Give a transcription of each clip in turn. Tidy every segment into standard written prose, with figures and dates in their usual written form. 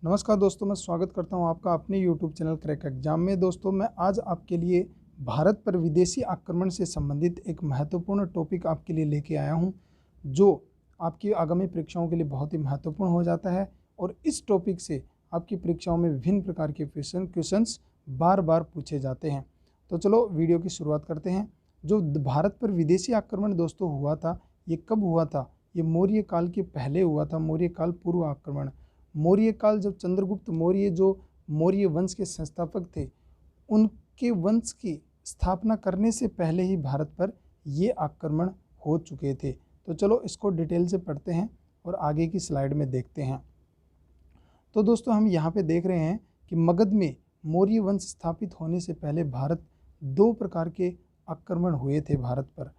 नमस्कार दोस्तों, मैं स्वागत करता हूं आपका अपने YouTube चैनल क्रैक एग्जाम में। दोस्तों, मैं आज आपके लिए भारत पर विदेशी आक्रमण से संबंधित एक महत्वपूर्ण टॉपिक आपके लिए लेके आया हूं, जो आपकी आगामी परीक्षाओं के लिए बहुत ही महत्वपूर्ण हो जाता है। और इस टॉपिक से आपकी परीक्षाओं में विभिन्न प्रकार के क्वेश्चंस बार बार पूछे जाते हैं। तो चलो वीडियो की शुरुआत करते हैं। जो भारत पर विदेशी आक्रमण दोस्तों हुआ था, ये कब हुआ था? ये मौर्य काल के पहले हुआ था, मौर्य काल पूर्व आक्रमण। मौर्य काल जब चंद्रगुप्त मौर्य जो मौर्य वंश के संस्थापक थे, उनके वंश की स्थापना करने से पहले ही भारत पर ये आक्रमण हो चुके थे। तो चलो इसको डिटेल से पढ़ते हैं और आगे की स्लाइड में देखते हैं। तो दोस्तों, हम यहाँ पे देख रहे हैं कि मगध में मौर्य वंश स्थापित होने से पहले भारत दो प्रकार के आक्रमण हुए थे भारत पर।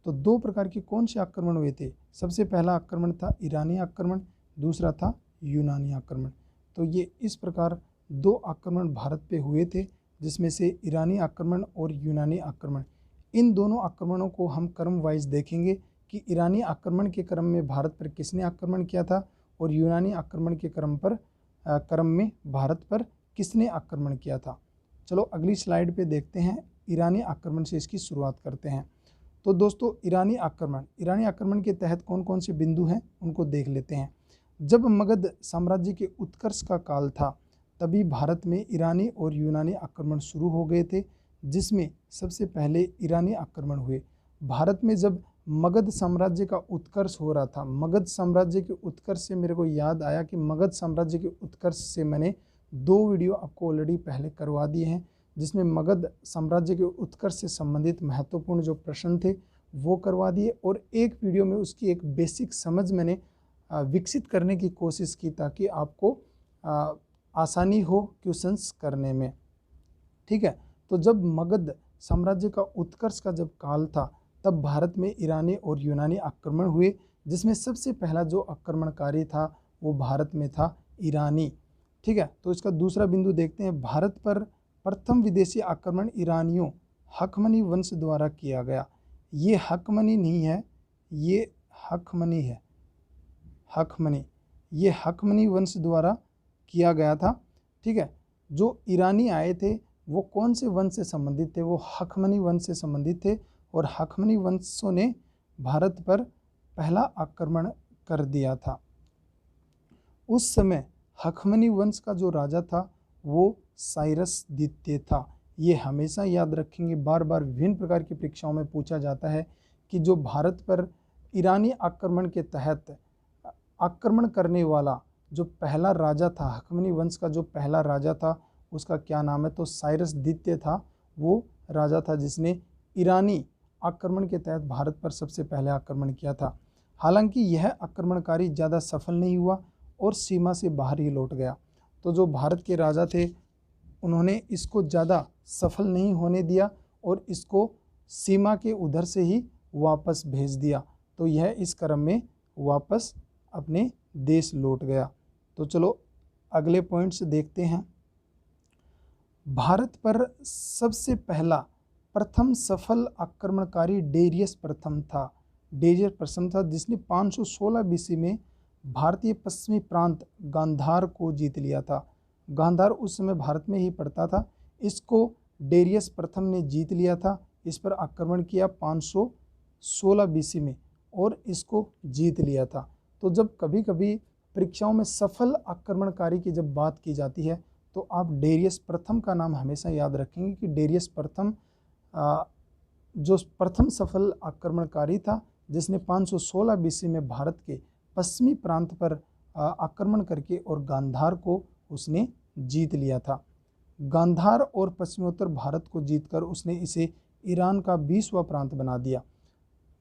तो दो प्रकार के कौन से आक्रमण हुए थे? सबसे पहला आक्रमण था ईरानी आक्रमण, दूसरा था यूनानी आक्रमण। तो ये इस प्रकार दो आक्रमण भारत पे हुए थे, जिसमें से ईरानी आक्रमण और यूनानी आक्रमण। इन दोनों आक्रमणों को हम क्रम वाइज देखेंगे कि ईरानी आक्रमण के क्रम में भारत पर किसने आक्रमण किया था और यूनानी आक्रमण के क्रम में भारत पर किसने आक्रमण किया था। चलो अगली स्लाइड पे देखते हैं। ईरानी आक्रमण से इसकी शुरुआत करते हैं। तो दोस्तों, ईरानी आक्रमण के तहत कौन कौन से बिंदु हैं उनको देख लेते हैं। जब मगध साम्राज्य के उत्कर्ष का काल था, तभी भारत में ईरानी और यूनानी आक्रमण शुरू हो गए थे, जिसमें सबसे पहले ईरानी आक्रमण हुए। भारत में जब मगध साम्राज्य का उत्कर्ष हो रहा था, मगध साम्राज्य के उत्कर्ष से मेरे को याद आया कि मगध साम्राज्य के उत्कर्ष से मैंने दो वीडियो आपको ऑलरेडी पहले करवा दिए हैं, जिसमें मगध साम्राज्य के उत्कर्ष से संबंधित महत्वपूर्ण जो प्रश्न थे वो करवा दिए, और एक वीडियो में उसकी एक बेसिक समझ मैंने विकसित करने की कोशिश की, ताकि आपको आसानी हो क्वेश्चंस करने में। ठीक है। तो जब मगध साम्राज्य का उत्कर्ष का जब काल था, तब भारत में ईरानी और यूनानी आक्रमण हुए, जिसमें सबसे पहला जो आक्रमणकारी था वो भारत में था ईरानी। ठीक है। तो इसका दूसरा बिंदु देखते हैं। भारत पर प्रथम विदेशी आक्रमण ईरानियों हखमनी वंश द्वारा किया गया। ये हकमनी नहीं है, ये हखमनी है। ये हखमनी वंश द्वारा किया गया था। ठीक है। जो ईरानी आए थे वो कौन से वंश से संबंधित थे? वो हखमनी वंश से संबंधित थे, और हखमनी वंशों ने भारत पर पहला आक्रमण कर दिया था। उस समय हखमनी वंश का जो राजा था वो साइरस द्वितीय था। ये हमेशा याद रखेंगे, बार बार विभिन्न प्रकार की परीक्षाओं में पूछा जाता है कि जो भारत पर ईरानी आक्रमण के तहत आक्रमण करने वाला जो पहला राजा था, हखमनी वंश का जो पहला राजा था, उसका क्या नाम है? तो साइरस द्वितीय था। वो राजा था जिसने ईरानी आक्रमण के तहत भारत पर सबसे पहले आक्रमण किया था। हालांकि यह आक्रमणकारी ज़्यादा सफल नहीं हुआ और सीमा से बाहर ही लौट गया। तो जो भारत के राजा थे, उन्होंने इसको ज़्यादा सफल नहीं होने दिया और इसको सीमा के उधर से ही वापस भेज दिया। तो यह इस क्रम में वापस अपने देश लौट गया। तो चलो अगले पॉइंट्स देखते हैं। भारत पर सबसे पहला प्रथम सफल आक्रमणकारी डेरियस प्रथम था, जिसने 516 बीसी में भारतीय पश्चिमी प्रांत गांधार को जीत लिया था। गांधार उस समय भारत में ही पड़ता था। इसको डेरियस प्रथम ने जीत लिया था। इस पर आक्रमण किया 516 बीसी में और इसको जीत लिया था। तो जब कभी कभी परीक्षाओं में सफल आक्रमणकारी की जब बात की जाती है, तो आप डेरियस प्रथम का नाम हमेशा याद रखेंगे कि डेरियस प्रथम जो प्रथम सफल आक्रमणकारी था, जिसने 516 बीसी में भारत के पश्चिमी प्रांत पर आक्रमण करके और गांधार को उसने जीत लिया था। गांधार और पश्चिमोत्तर भारत को जीतकर उसने इसे ईरान का 20वां प्रांत बना दिया।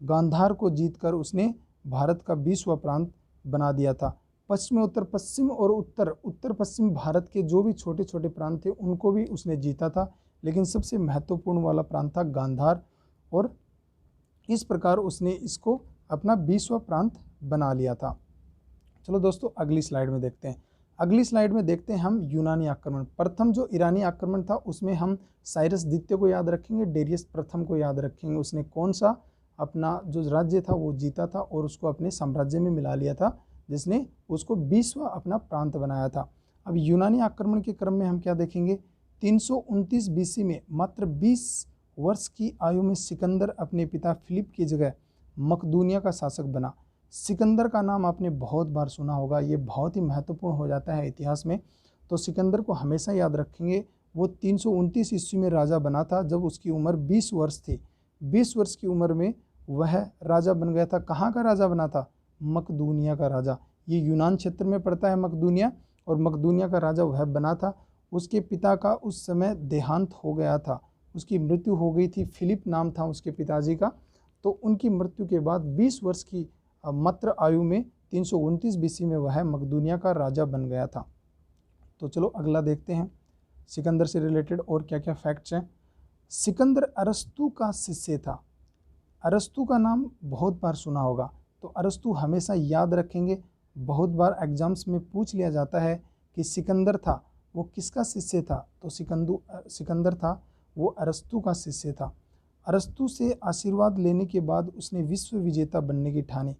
गांधार को जीतकर उसने भारत का 20वां प्रांत बना दिया था। पश्चिमोत्तर पश्चिम और उत्तर पश्चिम भारत के जो भी छोटे छोटे प्रांत थे उनको भी उसने जीता था, लेकिन सबसे महत्वपूर्ण वाला प्रांत था गांधार, और इस प्रकार उसने इसको अपना 20वां प्रांत बना लिया था। चलो दोस्तों अगली स्लाइड में देखते हैं। अगली स्लाइड में देखते हैं हम यूनानी आक्रमण। प्रथम जो ईरानी आक्रमण था उसमें हम साइरस द्वितीय को याद रखेंगे, डेरियस प्रथम को याद रखेंगे। उसने कौन सा अपना जो राज्य था वो जीता था और उसको अपने साम्राज्य में मिला लिया था, जिसने उसको 20वां अपना प्रांत बनाया था। अब यूनानी आक्रमण के क्रम में हम क्या देखेंगे, 329 बीसी में मात्र 20 वर्ष की आयु में सिकंदर अपने पिता फिलिप की जगह मकदूनिया का शासक बना। सिकंदर का नाम आपने बहुत बार सुना होगा, ये बहुत ही महत्वपूर्ण हो जाता है इतिहास में, तो सिकंदर को हमेशा याद रखेंगे। वो 329 ईस्वी में राजा बना था जब उसकी उम्र 20 वर्ष थी। 20 वर्ष की उम्र में वह राजा बन गया था। कहाँ का राजा बना था? मकदूनिया का राजा। ये यूनान क्षेत्र में पड़ता है मकदूनिया, और मकदूनिया का राजा वह बना था। उसके पिता का उस समय देहांत हो गया था, उसकी मृत्यु हो गई थी। फिलिप नाम था उसके पिताजी का। तो उनकी मृत्यु के बाद 20 वर्ष की मात्र आयु में 329 बीसी में वह मकदूनिया का राजा बन गया था। तो चलो अगला देखते हैं सिकंदर से रिलेटेड और क्या क्या फैक्ट्स हैं। सिकंदर अरस्तु का शिष्य था। अरस्तु का नाम बहुत बार सुना होगा, तो अरस्तु हमेशा याद रखेंगे। बहुत बार एग्जाम्स में पूछ लिया जाता है कि सिकंदर था वो किसका शिष्य था, तो सिकंदर था वो अरस्तु का शिष्य था। अरस्तु से आशीर्वाद लेने के बाद उसने विश्व विजेता बनने की ठानी।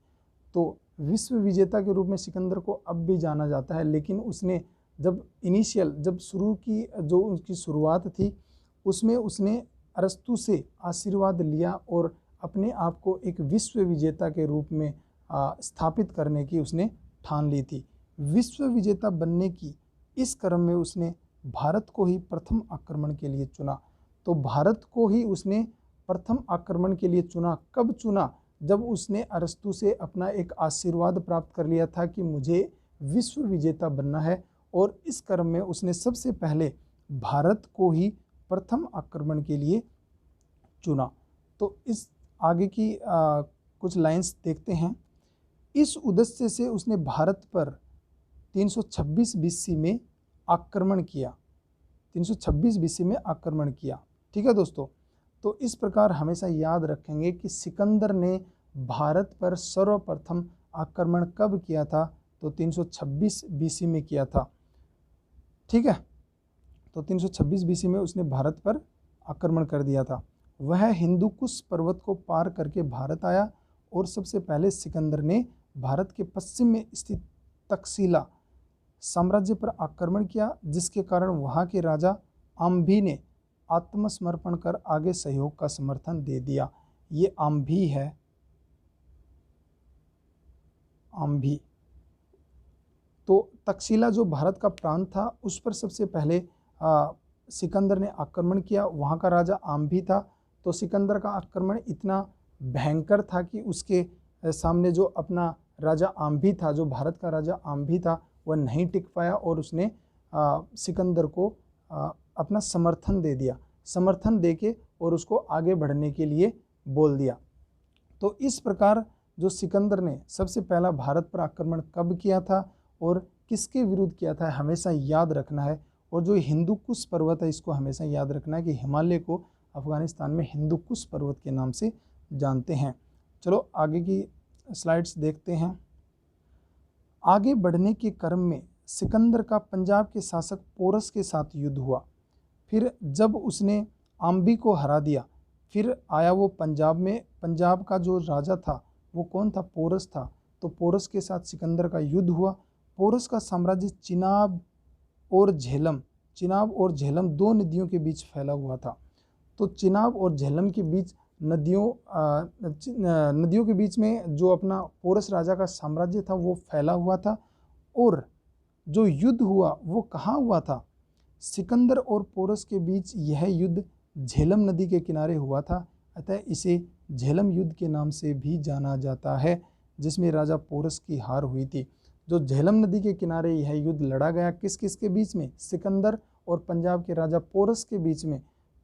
तो विश्व विजेता के रूप में सिकंदर को अब भी जाना जाता है, लेकिन उसने जब शुरू की जो उसकी शुरुआत थी उसमें उसने अरस्तु से आशीर्वाद लिया और अपने आप को एक विश्व विजेता के रूप में स्थापित करने की उसने ठान ली थी। विश्व विजेता बनने की इस क्रम में उसने भारत को ही प्रथम आक्रमण के लिए चुना। तो भारत को ही उसने प्रथम आक्रमण के लिए चुना। कब चुना? जब उसने अरस्तु से अपना एक आशीर्वाद प्राप्त कर लिया था कि मुझे विश्व विजेता बनना है, और इस क्रम में उसने सबसे पहले भारत को ही प्रथम आक्रमण के लिए चुना। तो इस आगे की कुछ लाइंस देखते हैं। इस उद्देश्य से उसने भारत पर 326 बीसी में आक्रमण किया। 326 बीसी में आक्रमण किया। ठीक है दोस्तों, तो इस प्रकार हमेशा याद रखेंगे कि सिकंदर ने भारत पर सर्वप्रथम आक्रमण कब किया था, तो 326 बीसी में किया था। ठीक है, तो 326 बीसी में उसने भारत पर आक्रमण कर दिया था। वह हिंदुकुश पर्वत को पार करके भारत आया और सबसे पहले सिकंदर ने भारत के पश्चिम में स्थित तक्षशिला साम्राज्य पर आक्रमण किया, जिसके कारण वहाँ के राजा आम्भी ने आत्मसमर्पण कर आगे सहयोग का समर्थन दे दिया। ये आम्भी है, आम्भी। तो तक्षशिला जो भारत का प्रांत था उस पर सबसे पहले सिकंदर ने आक्रमण किया। वहाँ का राजा आम्भी था। तो सिकंदर का आक्रमण इतना भयंकर था कि उसके सामने जो अपना राजा आम्भी था, जो भारत का राजा आम्भी था, वह नहीं टिक पाया और उसने सिकंदर को अपना समर्थन दे दिया। समर्थन देके और उसको आगे बढ़ने के लिए बोल दिया। तो इस प्रकार जो सिकंदर ने सबसे पहला भारत पर आक्रमण कब किया था और किसके विरुद्ध किया था, हमेशा याद रखना है। और जो हिंदुकुश पर्वत है इसको हमेशा याद रखना है कि हिमालय को अफगानिस्तान में हिंदुकुश पर्वत के नाम से जानते हैं। चलो आगे की स्लाइड्स देखते हैं। आगे बढ़ने के क्रम में सिकंदर का पंजाब के शासक पोरस के साथ युद्ध हुआ। फिर जब उसने आम्बी को हरा दिया, फिर आया वो पंजाब में। पंजाब का जो राजा था वो कौन था? पोरस था। तो पोरस के साथ सिकंदर का युद्ध हुआ। पोरस का साम्राज्य चिनाब और झेलम दो नदियों के बीच फैला हुआ था। तो चिनाब और झेलम के बीच नदियों के बीच में जो अपना पोरस राजा का साम्राज्य था वो फैला हुआ था। और जो युद्ध हुआ वो कहाँ हुआ था? सिकंदर और पोरस के बीच यह युद्ध झेलम नदी के किनारे हुआ था। अतः इसे झेलम युद्ध के नाम से भी जाना जाता है, जिसमें राजा पोरस की हार हुई थी। जो झेलम नदी के किनारे यह युद्ध लड़ा गया, किस किस के बीच में? सिकंदर और पंजाब के राजा पोरस के बीच में।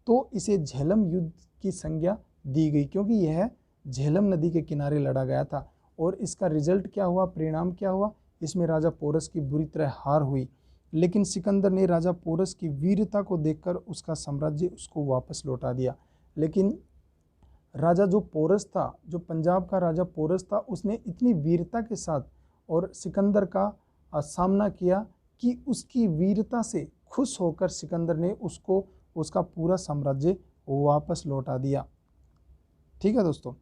तो इसे झेलम युद्ध की संज्ञा दी गई, क्योंकि यह झेलम नदी के किनारे लड़ा गया था। और इसका रिजल्ट क्या हुआ, परिणाम क्या हुआ? इसमें राजा पोरस की बुरी तरह हार हुई। लेकिन सिकंदर ने राजा पोरस की वीरता को देखकर उसका साम्राज्य उसको वापस लौटा दिया। लेकिन राजा जो पोरस था, जो पंजाब का राजा पोरस था, उसने इतनी वीरता के साथ और सिकंदर का सामना किया कि उसकी वीरता से खुश होकर सिकंदर ने उसको उसका पूरा साम्राज्य वापस लौटा दिया। ठीक है दोस्तों,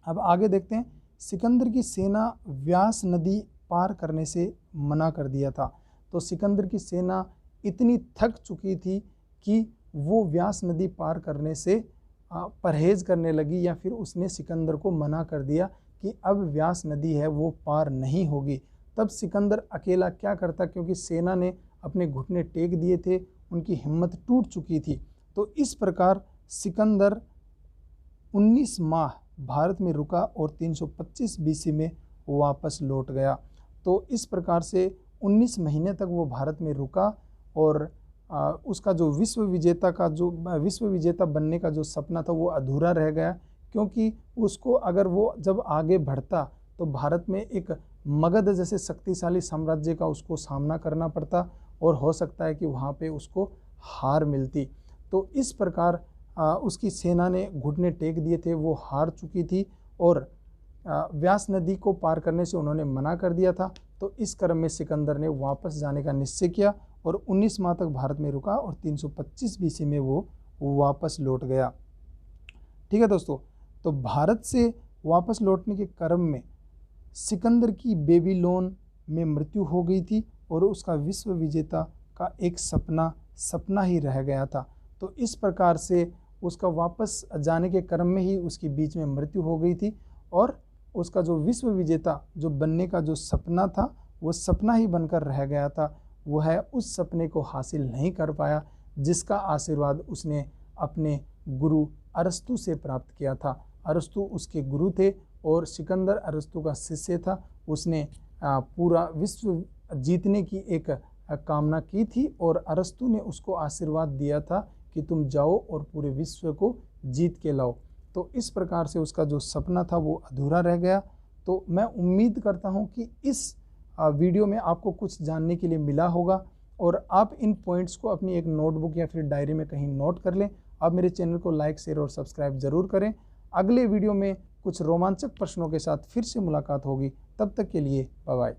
अब आगे देखते हैं। सिकंदर की सेना व्यास नदी पार करने से मना कर दिया था। तो सिकंदर की सेना इतनी थक चुकी थी कि वो व्यास नदी पार करने से परहेज करने लगी, या फिर उसने सिकंदर को मना कर दिया कि अब व्यास नदी है वो पार नहीं होगी। तब सिकंदर अकेला क्या करता, क्योंकि सेना ने अपने घुटने टेक दिए थे, उनकी हिम्मत टूट चुकी थी। तो इस प्रकार सिकंदर 19 माह भारत में रुका और 325 बीसी में वापस लौट गया। तो इस प्रकार से 19 महीने तक वो भारत में रुका और उसका जो विश्व विजेता बनने का जो सपना था वो अधूरा रह गया, क्योंकि उसको अगर वो जब आगे बढ़ता तो भारत में एक मगध जैसे शक्तिशाली साम्राज्य का उसको सामना करना पड़ता और हो सकता है कि वहाँ पे उसको हार मिलती। तो इस प्रकार उसकी सेना ने घुटने टेक दिए थे, वो हार चुकी थी और व्यास नदी को पार करने से उन्होंने मना कर दिया था। तो इस क्रम में सिकंदर ने वापस जाने का निश्चय किया और 19 माह तक भारत में रुका और 325 बीसी में वो वापस लौट गया। ठीक है दोस्तों, तो भारत से वापस लौटने के क्रम में सिकंदर की बेबीलोन में मृत्यु हो गई थी और उसका विश्व विजेता का एक सपना ही रह गया था। तो इस प्रकार से उसका वापस जाने के क्रम में ही उसकी बीच में मृत्यु हो गई थी और उसका जो विश्व विजेता जो बनने का जो सपना था वो सपना ही बनकर रह गया था। वह उस सपने को हासिल नहीं कर पाया जिसका आशीर्वाद उसने अपने गुरु अरस्तु से प्राप्त किया था। अरस्तु उसके गुरु थे और सिकंदर अरस्तु का शिष्य था। उसने पूरा विश्व जीतने की एक कामना की थी और अरस्तु ने उसको आशीर्वाद दिया था कि तुम जाओ और पूरे विश्व को जीत के लाओ। तो इस प्रकार से उसका जो सपना था वो अधूरा रह गया। तो मैं उम्मीद करता हूँ कि इस वीडियो में आपको कुछ जानने के लिए मिला होगा और आप इन पॉइंट्स को अपनी एक नोटबुक या फिर डायरी में कहीं नोट कर लें। आप मेरे चैनल को लाइक, शेयर और सब्सक्राइब ज़रूर करें। अगले वीडियो में कुछ रोमांचक प्रश्नों के साथ फिर से मुलाकात होगी। तब तक के लिए बाय बाय।